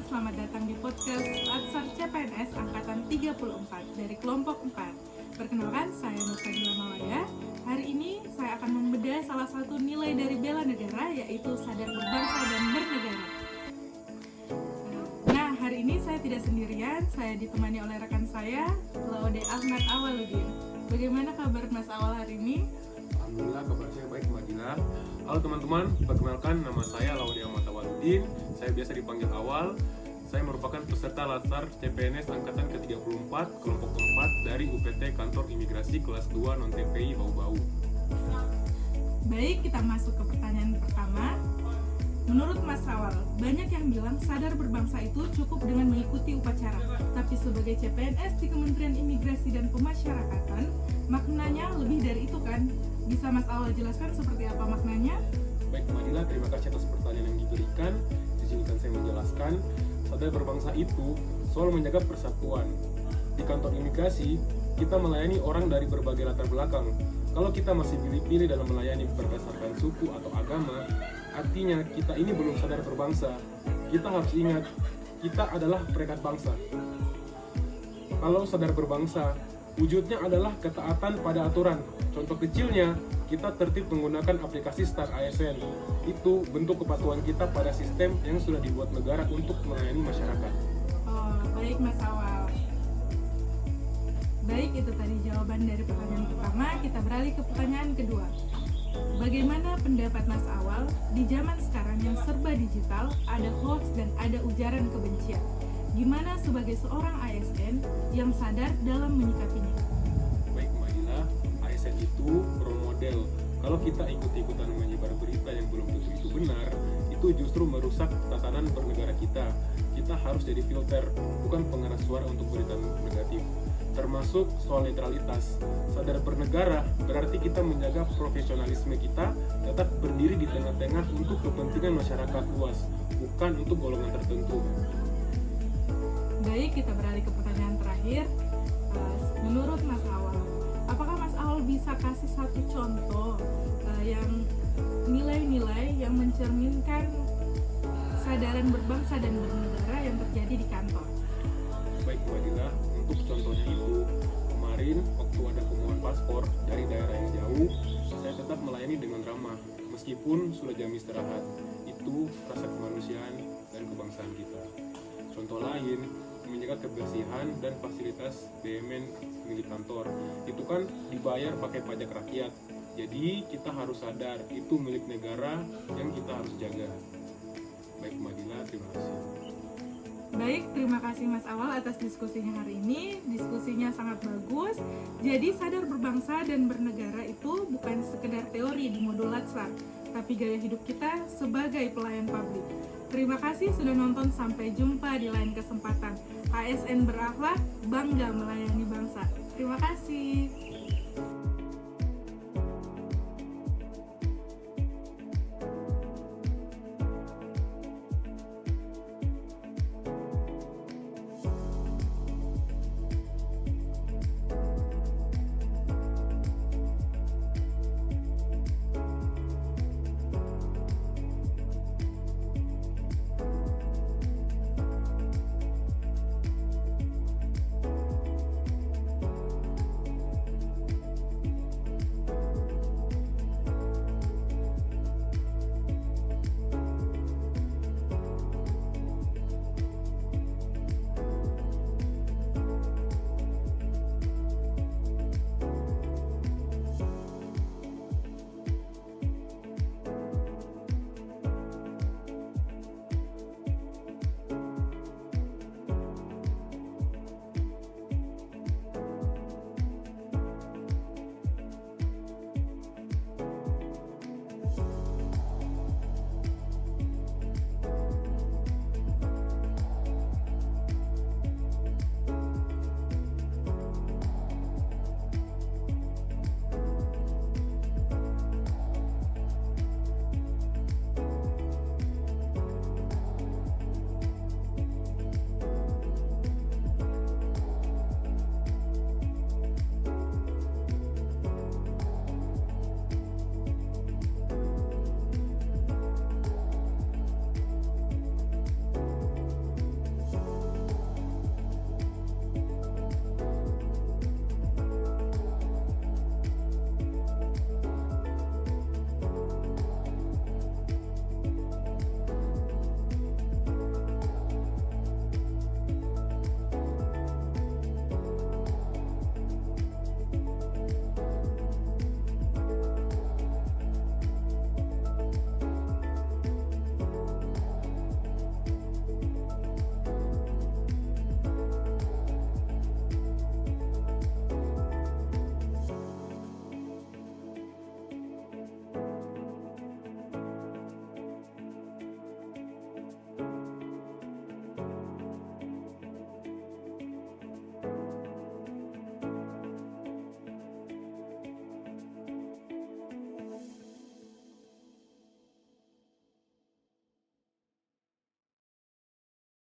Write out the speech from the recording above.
selamat datang di podcast Latsar CPNS Angkatan 34 dari kelompok 4. Perkenalkan, saya Nur Fadila Mawaya. Hari ini saya akan membedah salah satu nilai dari bela negara, yaitu sadar berbangsa dan bernegara. Nah, hari ini saya tidak sendirian, saya ditemani oleh rekan saya, Laude Ahmad Awaludin. Bagaimana kabar Mas Awal hari ini? Alhamdulillah kabar saya baik, Mbak Dila. Halo teman-teman, perkenalkan nama saya Laude Ahmad Awaludin. Saya biasa dipanggil Awal. Saya merupakan peserta Latsar CPNS Angkatan ke-34 kelompok 4 dari UPT Kantor Imigrasi kelas 2 non-TPI Bau-Bau. Baik, kita masuk ke pertanyaan pertama. Menurut Mas Awal, banyak yang bilang sadar berbangsa itu cukup dengan mengikuti upacara. Tapi sebagai CPNS di Kementerian Imigrasi dan Pemasyarakatan, maknanya lebih dari itu kan? Bisa Mas Awal jelaskan seperti apa maknanya? Baik, Mbak Dila, terima kasih atas pertanyaan yang diberikan. Izinkan saya menjelaskan. Sadar berbangsa itu soal menjaga persatuan. Di kantor imigrasi, kita melayani orang dari berbagai latar belakang. Kalau kita masih pilih-pilih dalam melayani berdasarkan suku atau agama, artinya kita ini belum sadar berbangsa. Kita harus ingat, kita adalah perekat bangsa. Kalau sadar berbangsa, wujudnya adalah ketaatan pada aturan. Contoh kecilnya, kita tertib menggunakan aplikasi Start ASN. Itu bentuk kepatuhan kita pada sistem yang sudah dibuat negara untuk melayani masyarakat. Oh, baik Mas Awal. Baik, itu tadi jawaban dari pertanyaan pertama. Kita beralih ke pertanyaan kedua. Bagaimana pendapat Mas Awal di zaman sekarang yang serba digital, ada hoax dan ada ujaran kebencian? Gimana sebagai seorang ASN yang sadar dalam menyikapinya? Baik, Mbak Dila, ASN itu role model. Kalau kita ikut-ikutan menyebar berita yang belum tentu itu benar, itu justru merusak tatanan bernegara kita. Kita harus jadi filter, bukan pengeras suara untuk berita negatif. Termasuk soal netralitas. Sadar bernegara berarti kita menjaga profesionalisme kita, tetap berdiri di tengah-tengah untuk kepentingan masyarakat luas, bukan untuk golongan tertentu. Baik, kita beralih ke pertanyaan terakhir. Menurut Mas Awal, apakah Mas Awal bisa kasih satu contoh yang nilai-nilai yang mencerminkan kesadaran berbangsa dan bernegara yang terjadi di kantor? Baik, Mbak Dila, untuk contohnya itu, kemarin waktu ada pemohon paspor dari daerah yang jauh, saya tetap melayani dengan ramah, meskipun sudah jam istirahat. Itu rasa kemanusiaan dan kebangsaan kita. Contoh lain, menjaga kebersihan dan fasilitas BUMN milik kantor. Itu kan dibayar pakai pajak rakyat. Jadi kita harus sadar itu milik negara yang kita harus jaga. Baik, Mbak Dila, terima kasih. Baik, terima kasih Mas Awal atas diskusinya hari ini. Diskusinya sangat bagus. Jadi sadar berbangsa dan bernegara itu bukan sekedar teori di modul Latsar, tapi gaya hidup kita sebagai pelayan publik. Terima kasih sudah nonton, sampai jumpa di lain kesempatan. ASN berakhlak, bangga melayani bangsa. Terima kasih.